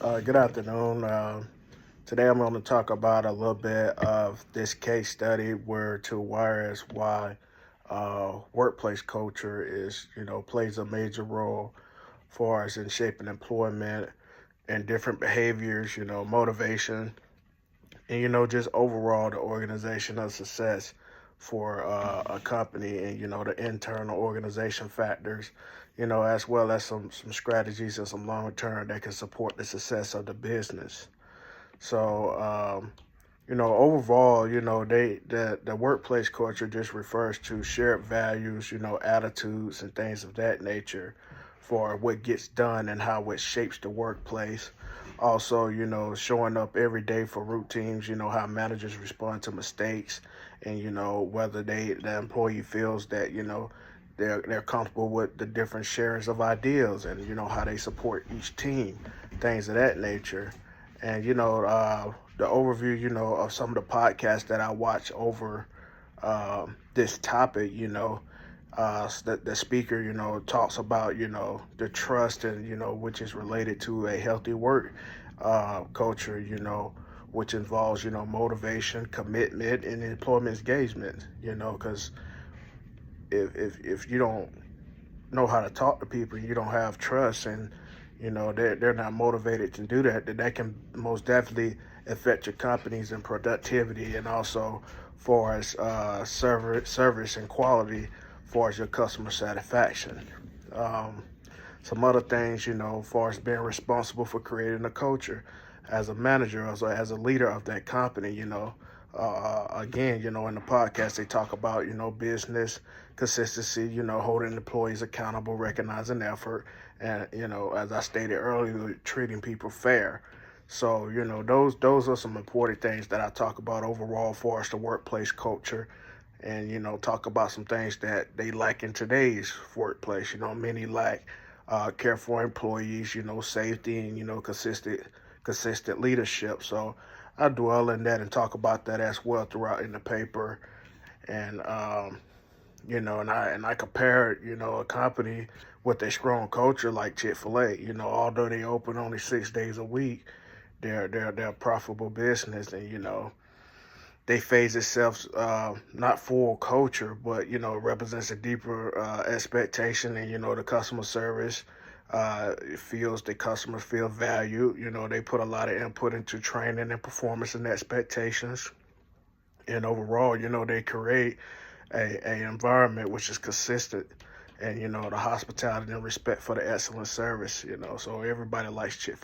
Good afternoon. Today I'm going to talk about a little bit of this case study where to whereas why workplace culture is, plays a major role for us in shaping employment and different behaviors, motivation, and, just overall the organizational success for a company and, the internal organization factors, as well as some strategies and some long term that can support the success of the business. So, overall, the workplace culture just refers to shared values, attitudes and things of that nature for what gets done and how it shapes the workplace. Also, showing up every day for routines, how managers respond to mistakes and, whether the employee feels that, they're comfortable with the different shares of ideas and, how they support each team, things of that nature. And the overview, of some of the podcasts that I watch over this topic, the speaker, talks about, the trust and, which is related to a healthy work culture, which involves, motivation, commitment, and employment engagement, because if you don't know how to talk to people, you don't have trust, and they're not motivated to do that, then that can most definitely affect your companies and productivity, and also for as service and quality, for as your customer satisfaction. Um, some other things, far as being responsible for creating a culture as a manager, also as a leader of that company, again, in the podcast, they talk about, business consistency, holding employees accountable, recognizing effort, and, as I stated earlier, treating people fair. So, those are some important things that I talk about overall for us, the workplace culture, and, talk about some things that they lack in today's workplace. Many lack care for employees, safety, and, consistent leadership. So I dwell in that and talk about that as well throughout in the paper. And and I compare, a company with a strong culture like Chick-fil-A. Although they open only 6 days a week, they're a profitable business, and they phase itself not full culture, but it represents a deeper expectation, and the customer service. It feels the customers feel valued. They put a lot of input into training and performance and expectations, and overall, they create a environment which is consistent, and the hospitality and respect for the excellent service. So everybody likes Chick-fil-A.